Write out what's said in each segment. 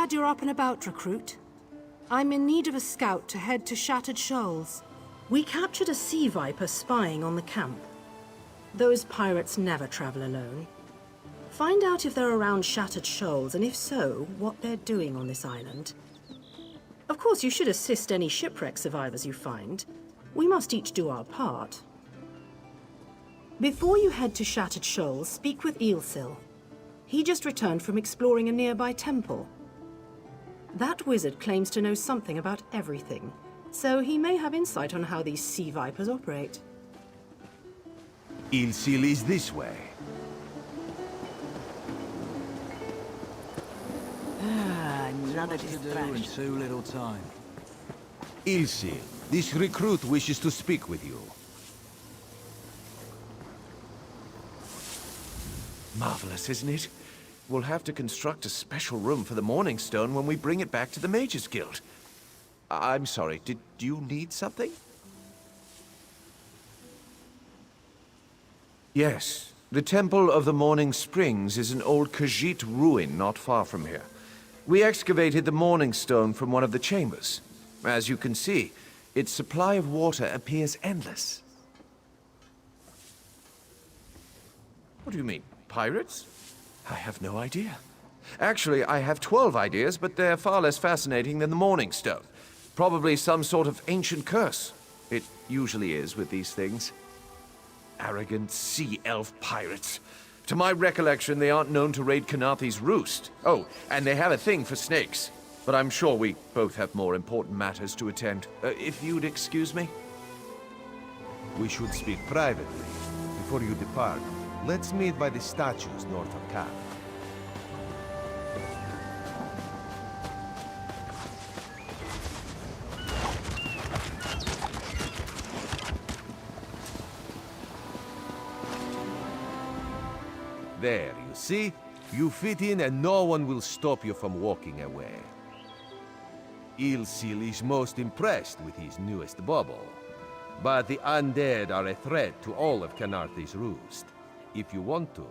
glad you're up and about, recruit. I'm in need of a scout to head to Shattered Shoals. We captured a sea viper spying on the camp. Those pirates never travel alone. Find out if they're around Shattered Shoals, and if so, what they're doing on this island. Of course, you should assist any shipwreck survivors you find. We must each do our part. Before you head to Shattered Shoals, speak with Eelsil. He just returned from exploring a nearby temple. That wizard claims to know something about everything, so he may have insight on how these sea vipers operate. Eelsil is this way. Another distraction. In too little time. Eelsil, this recruit wishes to speak with you. Marvelous, isn't it? We'll have to construct a special room for the Morning Stone when we bring it back to the Mages Guild. I'm sorry, did you need something? Yes, the Temple of the Morning Springs is an old Khajiit ruin not far from here. We excavated the Morning Stone from one of the chambers. As you can see, its supply of water appears endless. What do you mean, pirates? I have no idea. Actually, I have 12 ideas, but they're far less fascinating than the Morning Stone. Probably some sort of ancient curse. It usually is with these things. Arrogant sea elf pirates. To my recollection, they aren't known to raid Kanathi's roost. Oh, and they have a thing for snakes. But I'm sure we both have more important matters to attend. If you'd excuse me? We should speak privately. Before you depart, let's meet by the statues north of camp. There, you see? You fit in and no one will stop you from walking away. Eelsil is most impressed with his newest bauble. But the undead are a threat to all of Kanathi's roost. If you want to,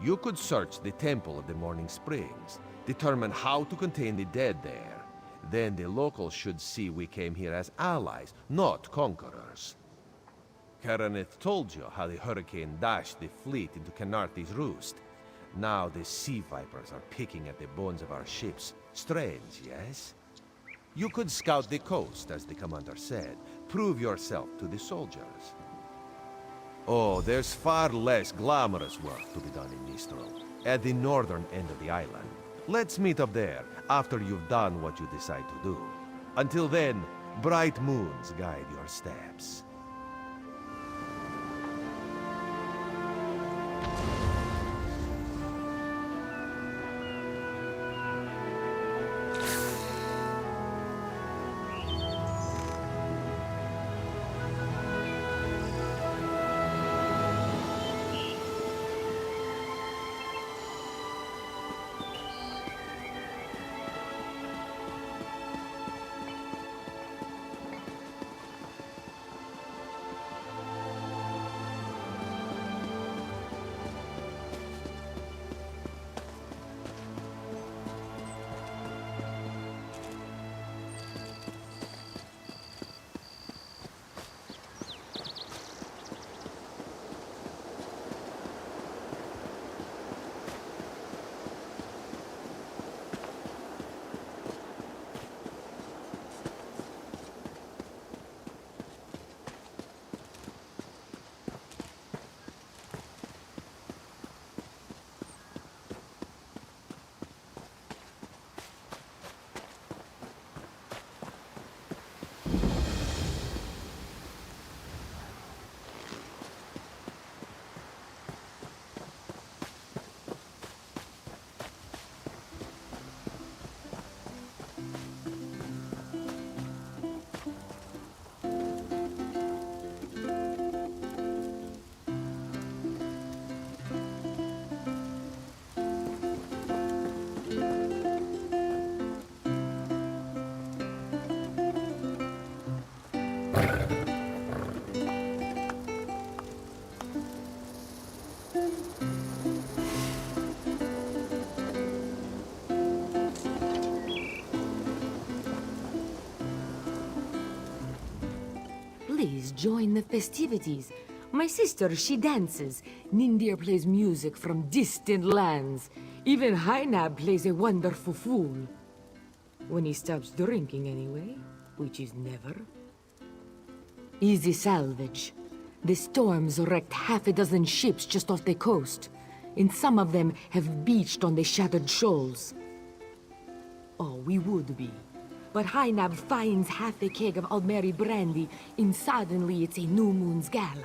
you could search the Temple of the Morning Springs, determine how to contain the dead there. Then the locals should see we came here as allies, not conquerors. Karaneth told you how the hurricane dashed the fleet into Kanathi's roost. Now the sea vipers are picking at the bones of our ships. Strange, yes? You could scout the coast, as the commander said. Prove yourself to the soldiers. Oh, there's far less glamorous work to be done in Mistral, at the northern end of the island. Let's meet up there, after you've done what you decide to do. Until then, bright moons guide your steps. Please join the festivities. My sister, she dances. Nindir plays music from distant lands. Even Hainab plays a wonderful fool. When he stops drinking anyway, which is never. Easy salvage. The storms wrecked half a dozen ships just off the coast, and some of them have beached on the shattered shoals. Oh, we would be. But Hainab finds half a keg of Aldmeri brandy, and suddenly it's a new moon's gala.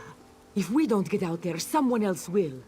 If we don't get out there, someone else will.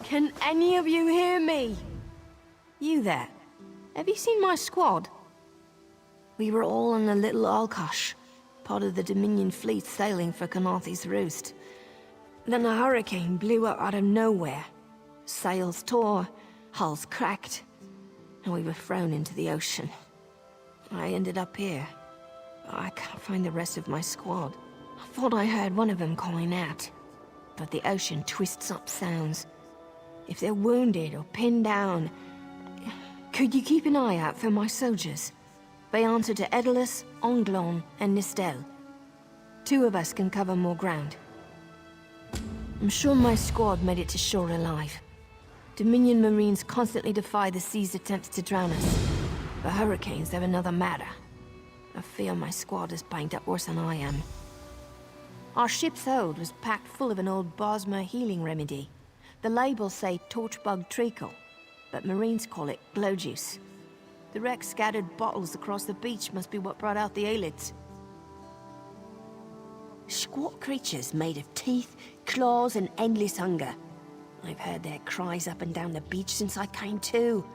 Can any of you hear me? You there? Have you seen my squad? We were all on the little Alkosh, part of the Dominion fleet sailing for Canarthy's Roost. Then a hurricane blew up out of nowhere. Sails tore, hulls cracked, and we were thrown into the ocean. I ended up here. I can't find the rest of my squad. I thought I heard one of them calling out, but the ocean twists up sounds. If they're wounded or pinned down, could you keep an eye out for my soldiers? They answer to Edalus, Onglon, and Nistel. 2 of us can cover more ground. I'm sure my squad made it to shore alive. Dominion Marines constantly defy the sea's attempts to drown us. The hurricanes, they're another matter. I fear my squad is banged up worse than I am. Our ship's hold was packed full of an old Bosmer healing remedy. The labels say torchbug treacle, but Marines call it glow juice. The wreck scattered bottles across the beach must be what brought out the aelids. Squat creatures made of teeth, claws, and endless hunger. I've heard their cries up and down the beach since I came to.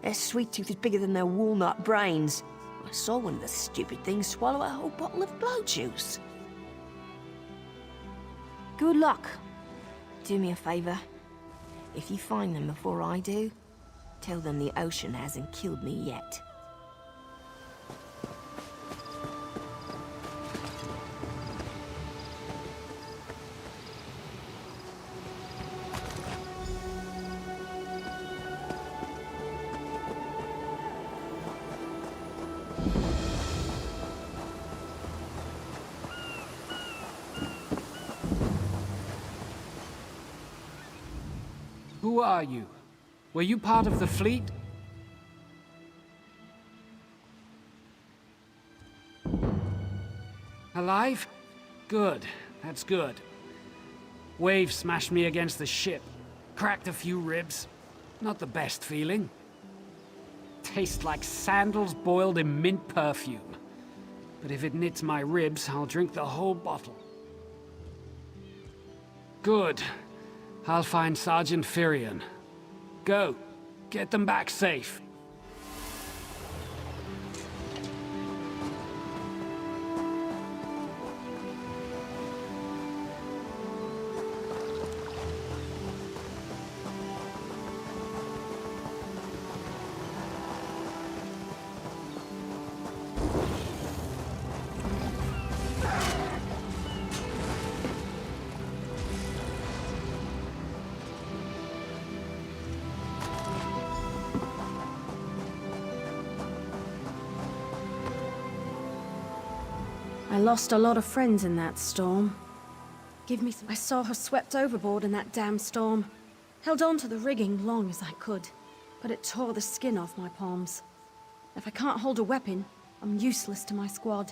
Their sweet tooth is bigger than their walnut brains. I saw one of the stupid things swallow a whole bottle of glow juice. Good luck. Do me a favor. If you find them before I do, tell them the ocean hasn't killed me yet. Who are you? Were you part of the fleet? Alive? Good. That's good. Waves smashed me against the ship. Cracked a few ribs. Not the best feeling. Tastes like sandals boiled in mint perfume. But if it knits my ribs, I'll drink the whole bottle. Good. I'll find Sergeant Firion. Go. Get them back safe. I lost a lot of friends in that storm. Give me some. I saw her swept overboard in that damn storm. Held on to the rigging long as I could, but it tore the skin off my palms. If I can't hold a weapon, I'm useless to my squad.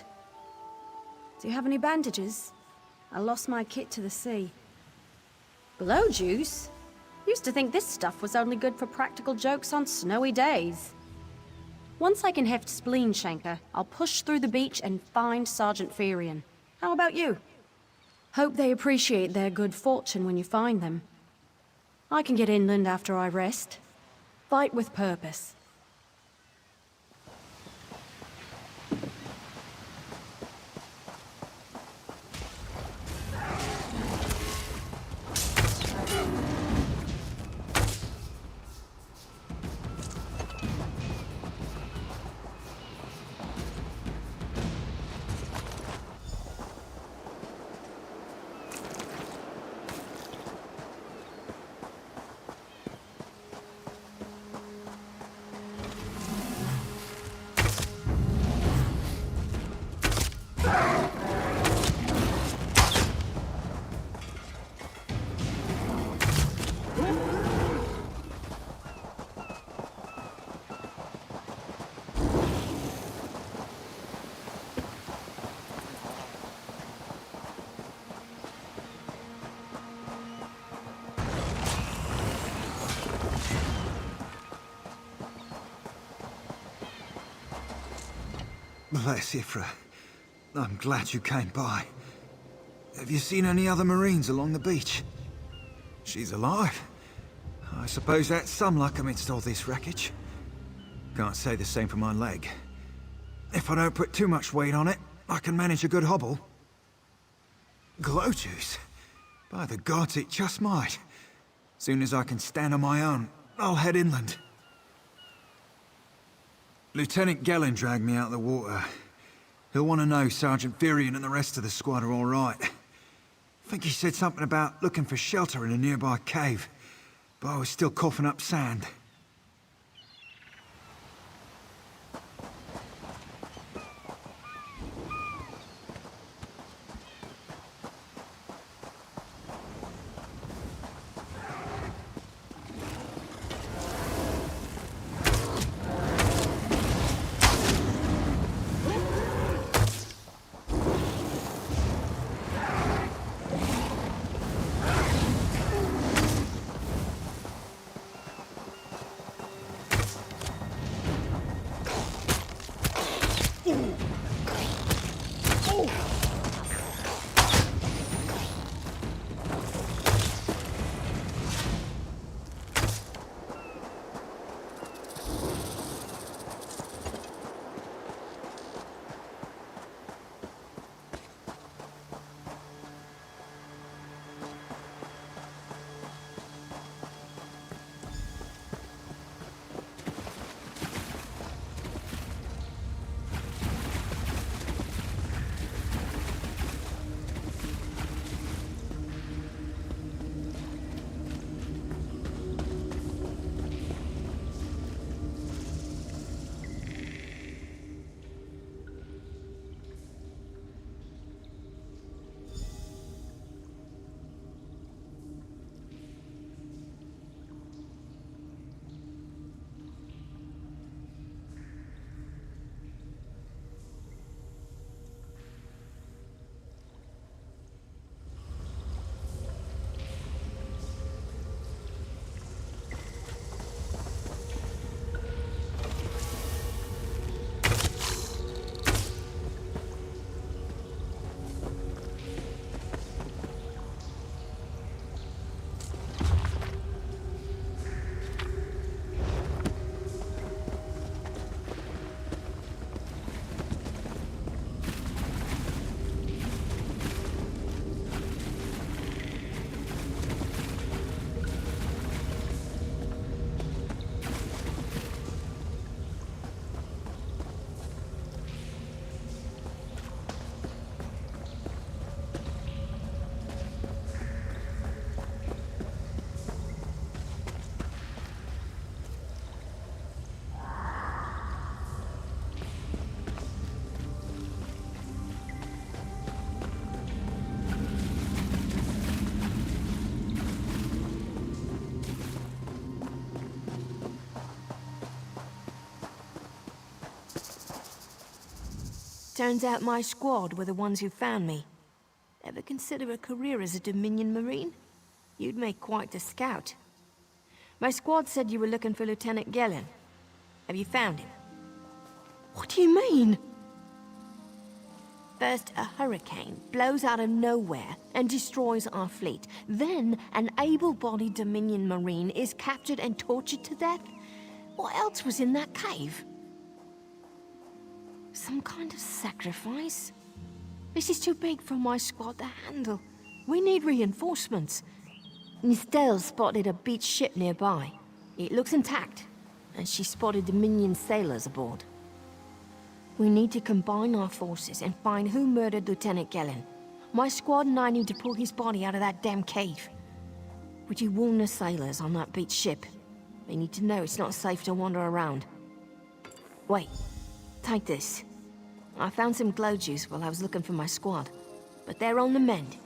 Do you have any bandages? I lost my kit to the sea. Blow juice? Used to think this stuff was only good for practical jokes on snowy days. Once I can heft Spleen Shanker, I'll push through the beach and find Sergeant Firion. How about you? Hope they appreciate their good fortune when you find them. I can get inland after I rest. Fight with purpose. Bless Ifra. I'm glad you came by. Have you seen any other Marines along the beach? She's alive. I suppose that's some luck amidst all this wreckage. Can't say the same for my leg. If I don't put too much weight on it, I can manage a good hobble. Glow juice? By the gods, it just might. Soon as I can stand on my own, I'll head inland. Lieutenant Gellin dragged me out of the water. He'll want to know Sergeant Firion and the rest of the squad are all right. I think he said something about looking for shelter in a nearby cave, but I was still coughing up sand. Turns out my squad were the ones who found me. Ever consider a career as a Dominion Marine? You'd make quite a scout. My squad said you were looking for Lieutenant Gellin. Have you found him? What do you mean? First, a hurricane blows out of nowhere and destroys our fleet. Then, an able-bodied Dominion Marine is captured and tortured to death? What else was in that cave? Some kind of sacrifice? This is too big for my squad to handle. We need reinforcements. Nistel spotted a beached ship nearby. It looks intact, and she spotted Dominion sailors aboard. We need to combine our forces and find who murdered Lieutenant Gellin. My squad and I need to pull his body out of that damn cave. Would you warn the sailors on that beached ship? They need to know it's not safe to wander around. Wait, take this. I found some glow juice while I was looking for my squad, but they're on the mend.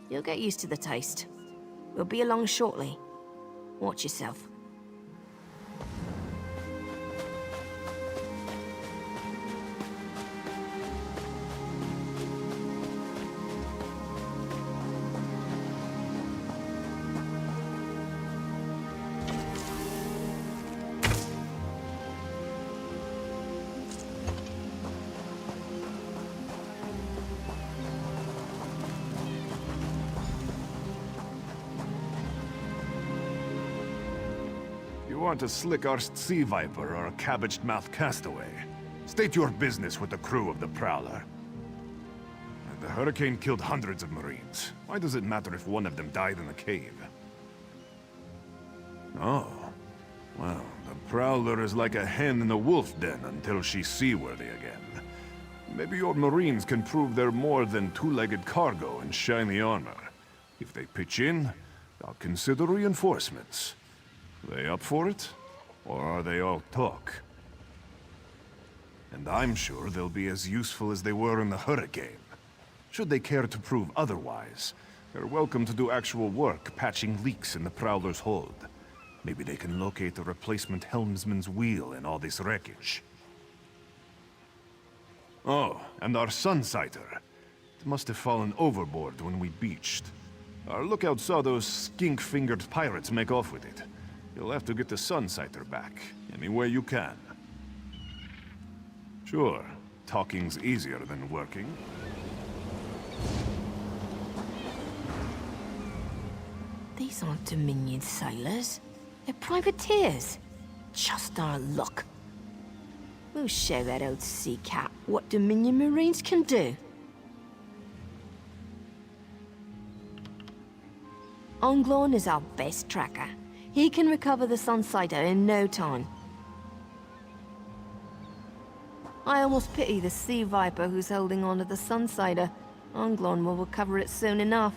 You'll get used to the taste. We'll be along shortly. Watch yourself. You want a slick-arsed sea viper or a cabbage-mouthed castaway? State your business with the crew of the Prowler. The hurricane killed hundreds of Marines. Why does it matter if one of them died in the cave? Oh. Well, the Prowler is like a hen in a wolf den until she's seaworthy again. Maybe your Marines can prove they're more than two-legged cargo in shiny armor. If they pitch in, I'll consider reinforcements. They up for it? Or are they all talk? And I'm sure they'll be as useful as they were in the hurricane. Should they care to prove otherwise, they're welcome to do actual work patching leaks in the Prowler's hold. Maybe they can locate a replacement helmsman's wheel in all this wreckage. Oh, and our Sunsighter. It must have fallen overboard when we beached. Our lookout saw those skink-fingered pirates make off with it. You'll have to get the Sunsighter back, any way you can. Sure, talking's easier than working. These aren't Dominion sailors. They're privateers. Just our luck. We'll show that old sea cat what Dominion Marines can do. Onglorn is our best tracker. He can recover the Sunsighter in no time. I almost pity the Sea Viper who's holding on to the Sunsighter. Onglorn will recover it soon enough.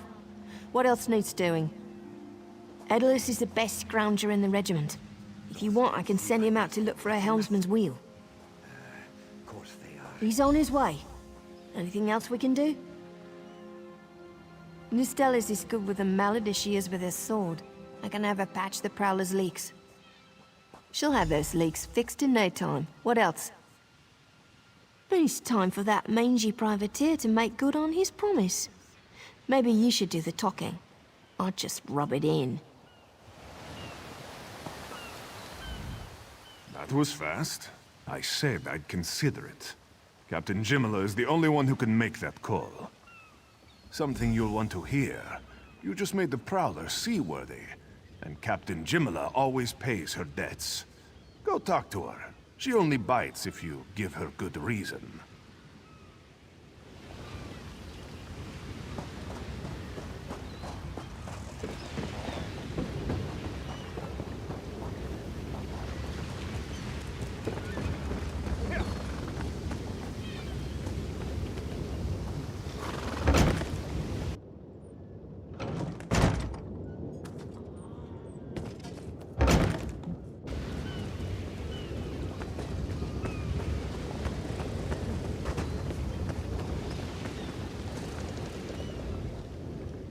What else needs doing? Edalus is the best scrounger in the regiment. If you want, I can send him out to look for a helmsman's wheel. Of course they are. He's on his way. Anything else we can do? Nistel is as good with a mallet as she is with her sword. I can have her patch the Prowler's leaks. She'll have those leaks fixed in no time. What else? It's time for that mangy privateer to make good on his promise. Maybe you should do the talking. I'll just rub it in. That was fast. I said I'd consider it. Captain Jimala is the only one who can make that call. Something you'll want to hear. You just made the Prowler seaworthy. And Captain Jimala always pays her debts. Go talk to her. She only bites if you give her good reason.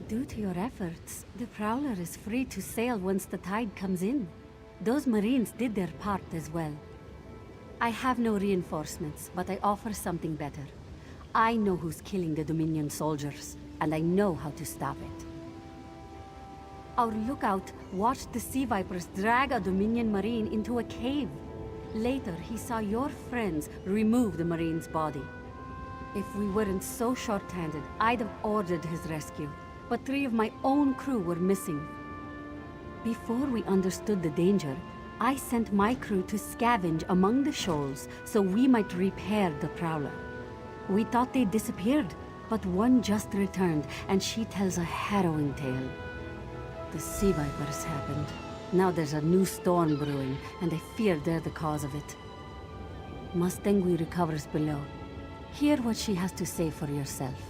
Due to your efforts, the Prowler is free to sail once the tide comes in. Those Marines did their part as well. I have no reinforcements, but I offer something better. I know who's killing the Dominion soldiers, and I know how to stop it. Our lookout watched the Sea Vipers drag a Dominion Marine into a cave. Later, he saw your friends remove the Marine's body. If we weren't so short-handed, I'd have ordered his rescue. But 3 of my own crew were missing. Before we understood the danger, I sent my crew to scavenge among the shoals so we might repair the Prowler. We thought they disappeared, but one just returned, and she tells a harrowing tale. The Sea Vipers happened. Now there's a new storm brewing, and I fear they're the cause of it. Mustangui recovers below. Hear what she has to say for yourself.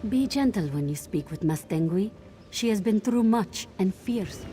Be gentle when you speak with Mustangui. She has been through much and fierce.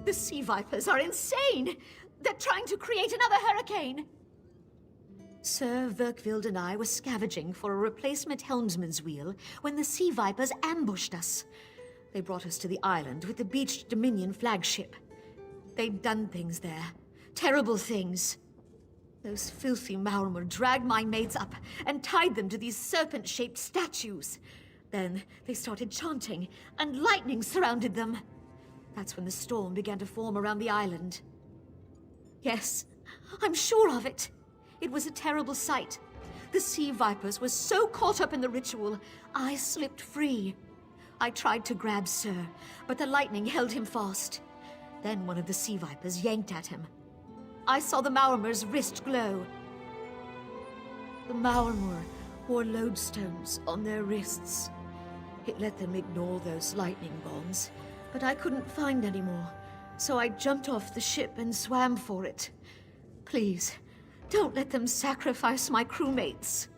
The Sea Vipers are insane! They're trying to create another hurricane! Sir Verkvild and I were scavenging for a replacement helmsman's wheel when the Sea Vipers ambushed us. They brought us to the island with the beached Dominion flagship. They'd done things there. Terrible things. Those filthy Maormer dragged my mates up and tied them to these serpent-shaped statues. Then they started chanting, and lightning surrounded them. That's when the storm began to form around the island. Yes, I'm sure of it. It was a terrible sight. The Sea Vipers were so caught up in the ritual, I slipped free. I tried to grab Sir, but the lightning held him fast. Then one of the Sea Vipers yanked at him. I saw the Maormer's wrist glow. The Maormer wore lodestones on their wrists. It let them ignore those lightning bombs, but I couldn't find any more, so I jumped off the ship and swam for it. Please, don't let them sacrifice my crewmates.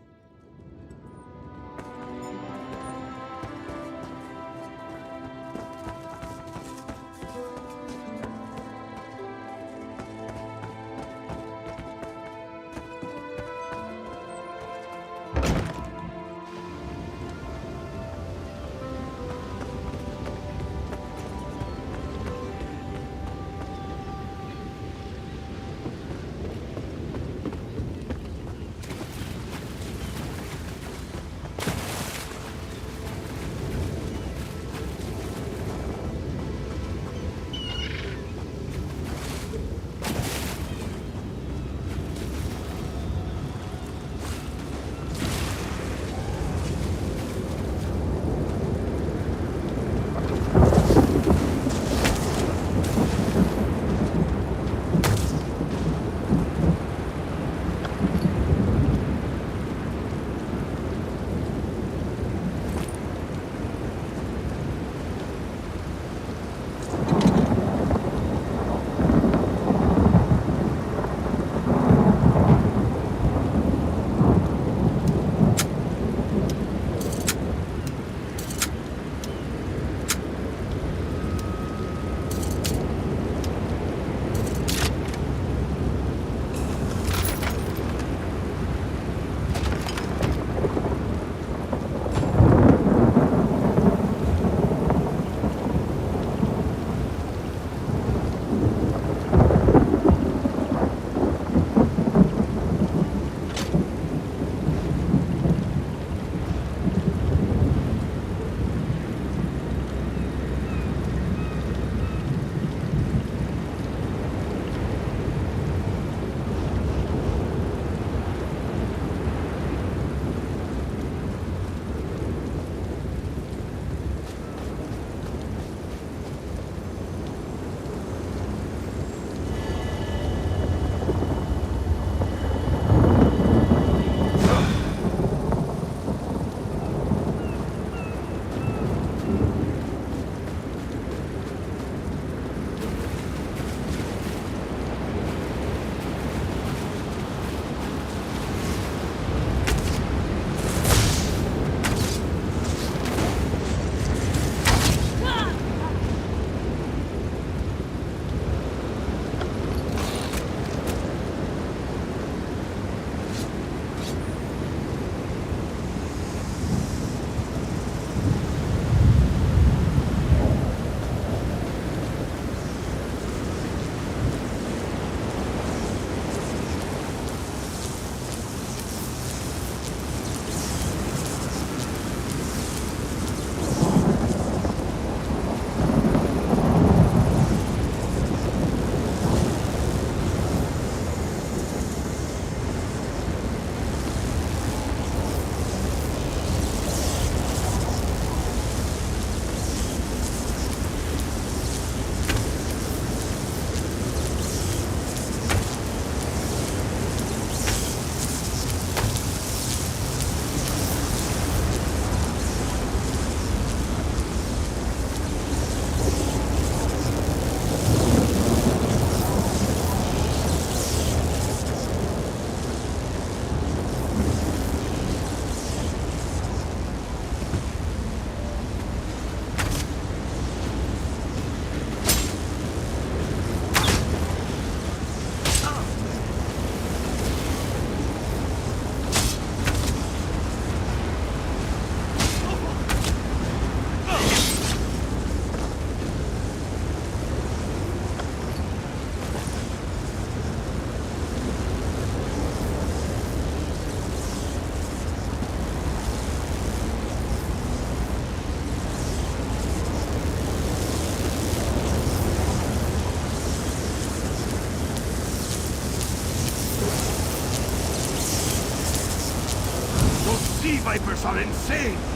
vipers are insane!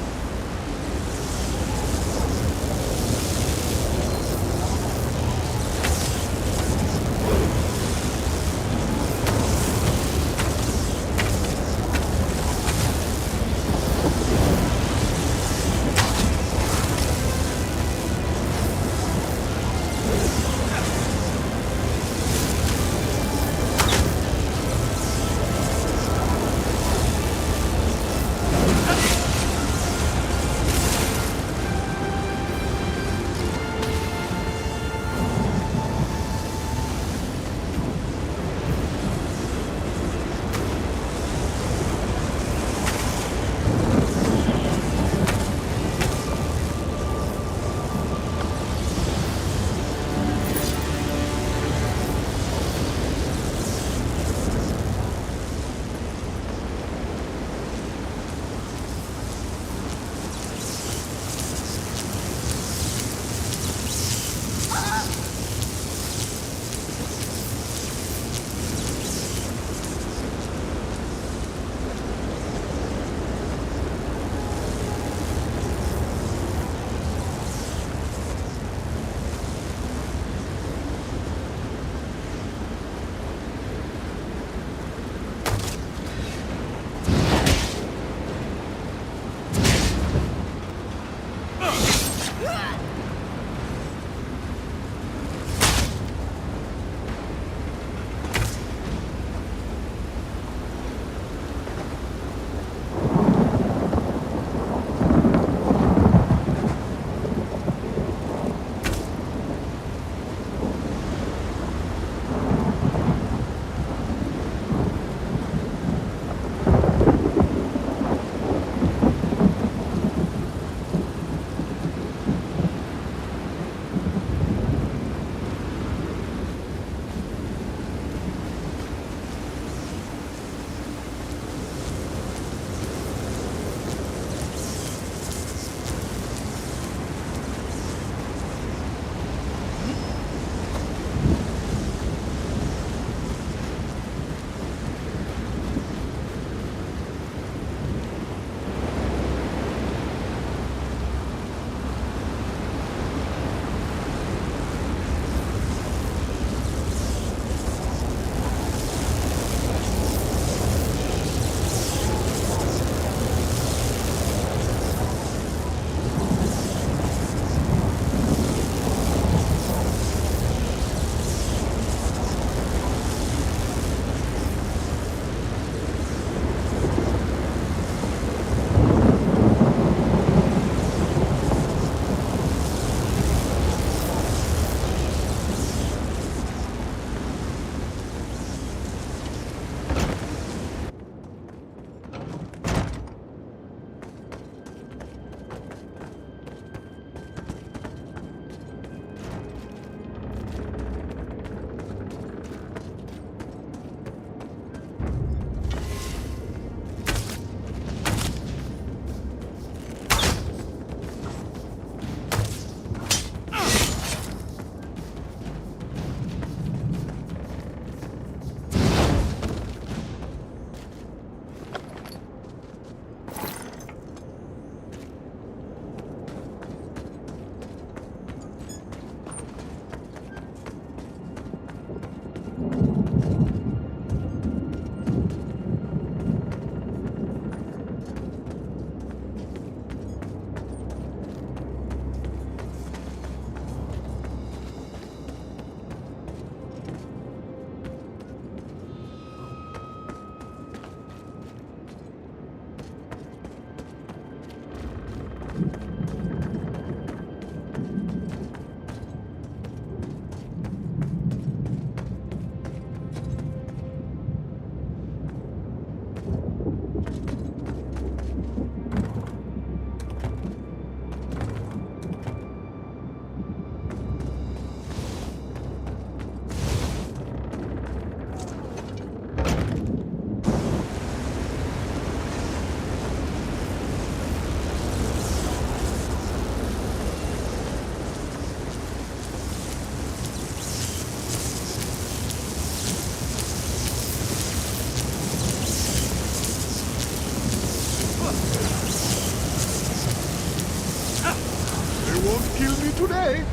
won't kill me today.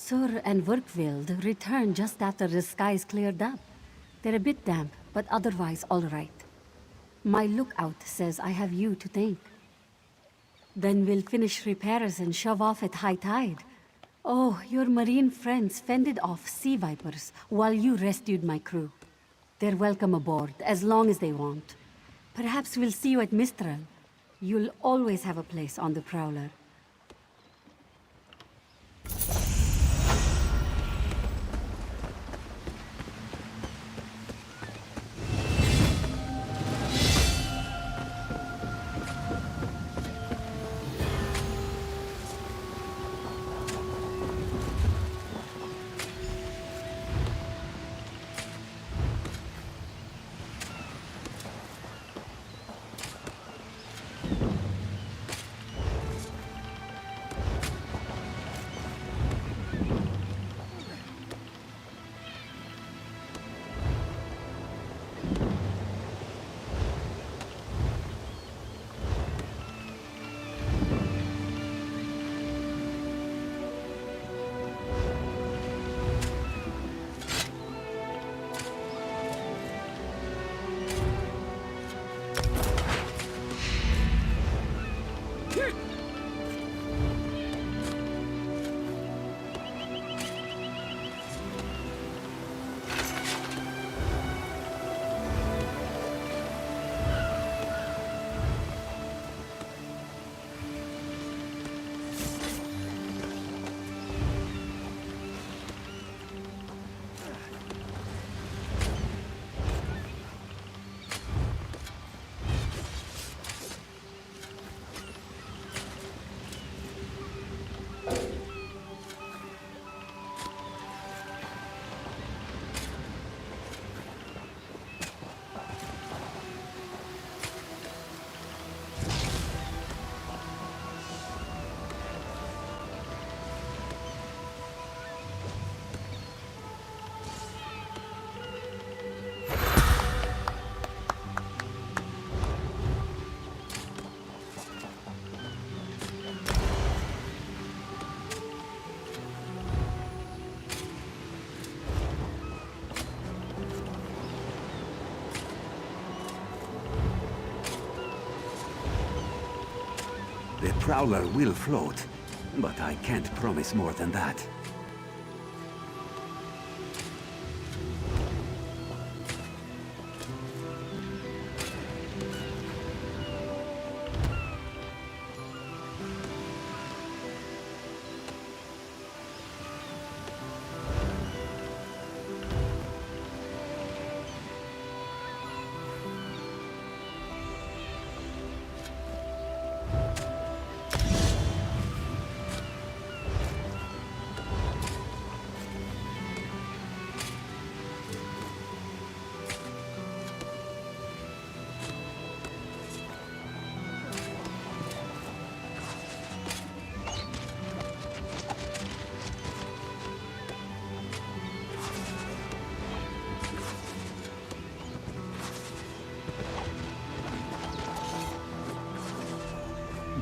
Sur and Werkwild returned just after the skies cleared up. They're a bit damp, but otherwise all right. My lookout says I have you to thank. Then we'll finish repairs and shove off at high tide. Oh, your marine friends fended off sea vipers while you rescued my crew. They're welcome aboard, as long as they want. Perhaps we'll see you at Mistral. You'll always have a place on the Prowler. The Prowler will float, but I can't promise more than that.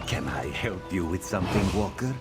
Can I help you with something, Walker?